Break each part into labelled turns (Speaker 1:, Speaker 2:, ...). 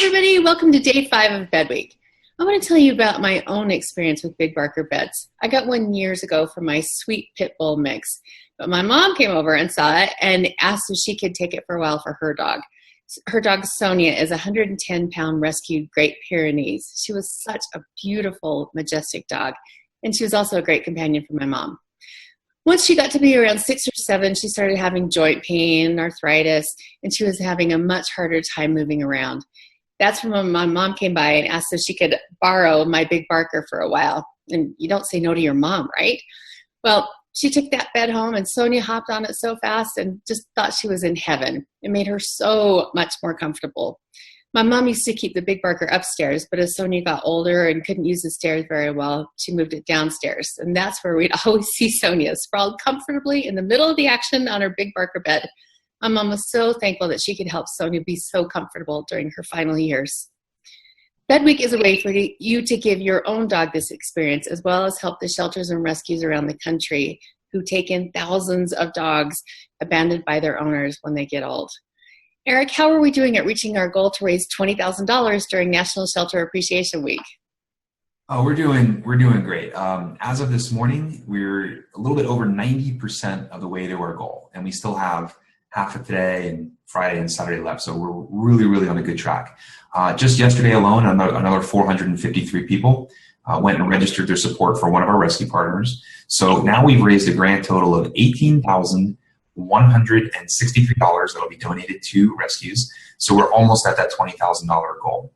Speaker 1: everybody, welcome to day 5 of Bed Week. I want to tell you about my own experience with Big Barker beds. I got one years ago for my sweet pit bull mix, but my mom came over and saw it and asked if she could take it for a while for her dog. Her dog Sonia is a 110-pound rescued Great Pyrenees. She was such a beautiful, majestic dog, and she was also a great companion for my mom. Once she got to be around 6 or 7, she started having joint pain, arthritis, and she was having a much harder time moving around. That's when my mom came by and asked if she could borrow my Big Barker for a while. And you don't say no to your mom, right? Well, she took that bed home, and Sonia hopped on it so fast and just thought she was in heaven. It made her so much more comfortable. My mom used to keep the Big Barker upstairs, but as Sonia got older and couldn't use the stairs very well, she moved it downstairs. And that's where we'd always see Sonia sprawled comfortably in the middle of the action on her Big Barker bed. My mom was so thankful that she could help Sonia be so comfortable during her final years. Bed Week is a way for you to give your own dog this experience, as well as help the shelters and rescues around the country who take in thousands of dogs abandoned by their owners when they get old. Eric, how are we doing at reaching our goal to raise $20,000 during National Shelter Appreciation Week?
Speaker 2: Oh, we're doing great. As of this morning, we're a little bit over 90% of the way to our goal, and we still have half of today and Friday and Saturday left. So we're really on a good track. Just yesterday alone, another 453 people went and registered their support for one of our rescue partners. So now we've raised a grand total of $18,163 that'll be donated to rescues. So we're almost at that $20,000 goal.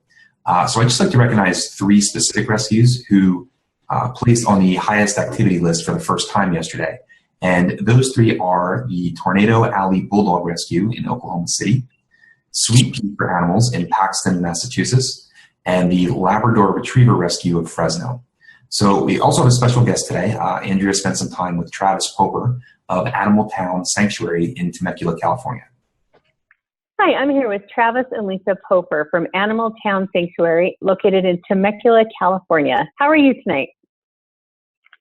Speaker 2: So I'd just like to recognize 3 specific rescues who placed on the highest activity list for the first time yesterday. And those 3 are the Tornado Alley Bulldog Rescue in Oklahoma City, Sweet Pea for Animals in Paxton, Massachusetts, and the Labrador Retriever Rescue of Fresno. So we also have a special guest today. Andrea spent some time with Travis Poper of Animal Town Sanctuary in Temecula, California.
Speaker 3: Hi, I'm here with Travis and Lisa Poper from Animal Town Sanctuary located in Temecula, California. How are you tonight?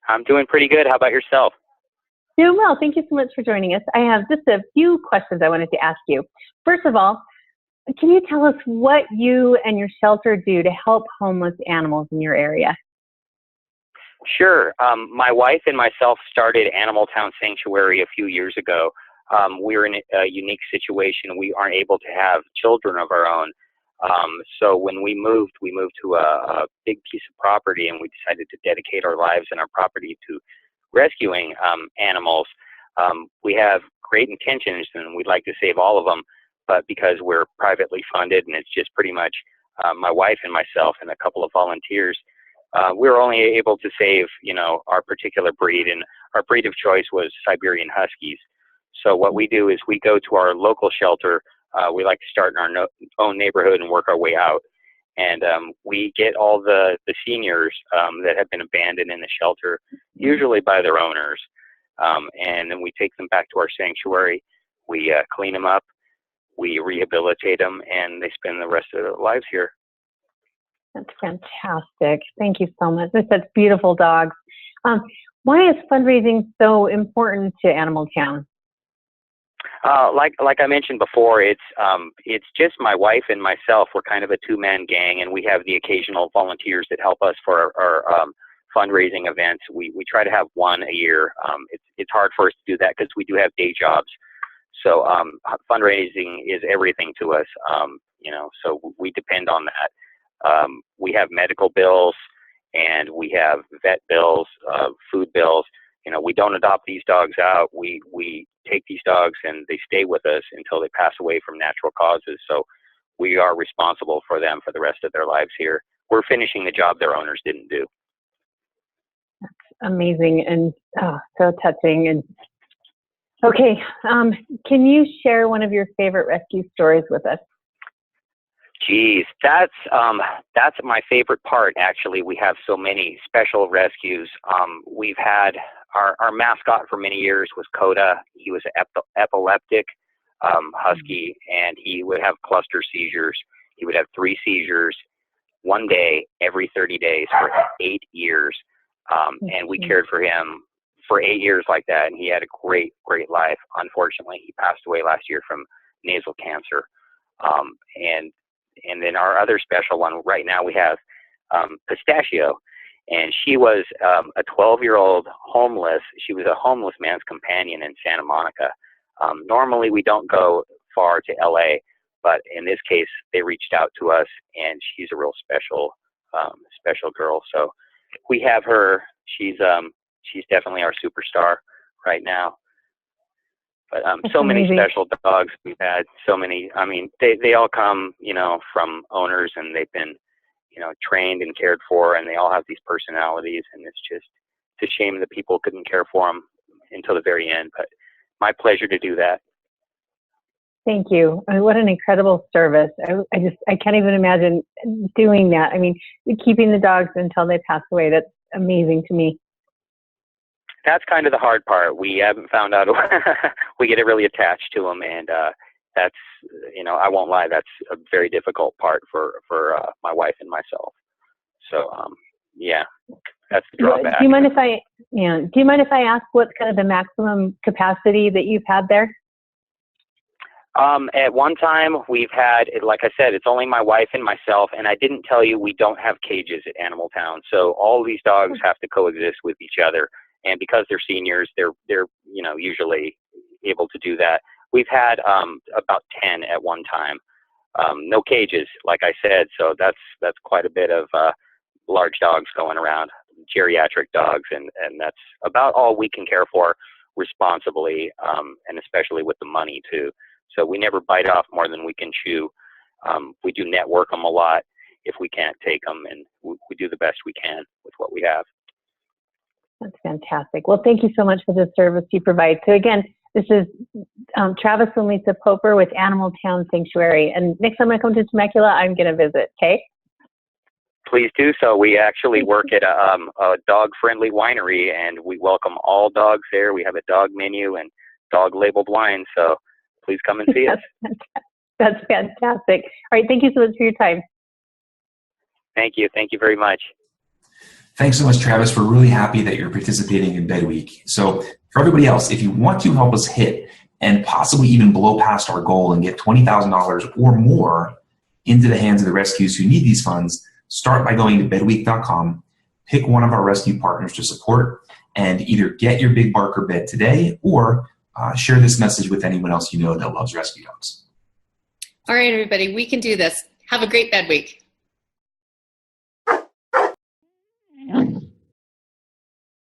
Speaker 4: I'm doing pretty good. How about yourself?
Speaker 3: Doing well. Thank you so much for joining us. I have just a few questions I wanted to ask you. First of all, can you tell us what you and your shelter do to help homeless animals in your area?
Speaker 4: Sure. My wife and myself started Animal Town Sanctuary a few years ago. We were in a unique situation. We aren't able to have children of our own. So when we moved to a big piece of property, and we decided to dedicate our lives and our property to rescuing animals. We have great intentions, and we'd like to save all of them, but because we're privately funded and it's just pretty much my wife and myself and a couple of volunteers, we were only able to save, our particular breed, and our breed of choice was Siberian Huskies. So what we do is we go to our local shelter. We like to start in our own neighborhood and work our way out. And we get all the seniors that have been abandoned in the shelter, usually by their owners. And then we take them back to our sanctuary. We clean them up. We rehabilitate them, and they spend the rest of their lives here.
Speaker 3: That's fantastic. Thank you so much. That's beautiful dogs. Why is fundraising so important to Animal Town?
Speaker 4: Like I mentioned before, it's just my wife and myself. We're kind of a 2-man gang, and we have the occasional volunteers that help us for our fundraising events. We try to have one a year. It's hard for us to do that because we do have day jobs. So fundraising is everything to us. So we depend on that. We have medical bills, and we have vet bills, food bills. We don't adopt these dogs out. We take these dogs and they stay with us until they pass away from natural causes. So we are responsible for them for the rest of their lives here. We're finishing the job their owners didn't do.
Speaker 3: That's amazing and so touching. And okay, can you share one of your favorite rescue stories with us?
Speaker 4: Geez, that's my favorite part, actually. We have so many special rescues. We've had our mascot for many years was Coda. He was an epileptic husky, and he would have cluster seizures. He would have 3 seizures one day every 30 days for 8 years. And we cared for him for 8 years like that, and he had a great life. Unfortunately, he passed away last year from nasal cancer. And And then our other special one right now we have Pistachio, and she was a 12-year-old homeless. She was a homeless man's companion in Santa Monica. Normally we don't go far to LA, but in this case they reached out to us, and she's a real special girl. So we have her. She's definitely our superstar right now. But so many special dogs we've had. So many. I mean, they all come, from owners, and they've been, trained and cared for, and they all have these personalities. And it's a shame that people couldn't care for them until the very end. But my pleasure to do that.
Speaker 3: Thank you. I mean, what an incredible service. I can't even imagine doing that. I mean, keeping the dogs until they pass away. That's amazing to me.
Speaker 4: That's kind of the hard part. We haven't found out. We get really attached to them, and that's, I won't lie, that's a very difficult part for my wife and myself. So, yeah, that's the drawback.
Speaker 3: Do you mind if I ask what's kind of the maximum capacity that you've had there?
Speaker 4: At one time we've had, like I said, it's only my wife and myself, and I didn't tell you we don't have cages at Animal Town. So all these dogs have to coexist with each other. And because they're seniors, they're usually able to do that. We've had about 10 at one time. No cages, like I said, so that's quite a bit of large dogs going around, geriatric dogs, and that's about all we can care for responsibly, and especially with the money too. So we never bite off more than we can chew. We do network them a lot if we can't take them, and we do the best we can with what we have.
Speaker 3: That's fantastic. Well, thank you so much for the service you provide. So again, this is Travis and Lisa Poper with Animal Town Sanctuary. And next time I come to Temecula, I'm going to visit, okay?
Speaker 4: Please do so. We actually work at a dog-friendly winery, and we welcome all dogs there. We have a dog menu and dog-labeled wine, so please come and see us.
Speaker 3: That's fantastic. All right, thank you so much for your time.
Speaker 4: Thank you. Thank you very much.
Speaker 2: Thanks so much, Travis. We're really happy that you're participating in Bed Week. So for everybody else, if you want to help us hit and possibly even blow past our goal and get $20,000 or more into the hands of the rescues who need these funds, start by going to bedweek.com, pick one of our rescue partners to support, and either get your Big Barker bed today or share this message with anyone else you know that loves rescue dogs.
Speaker 1: All right, everybody, we can do this. Have a great Bed Week.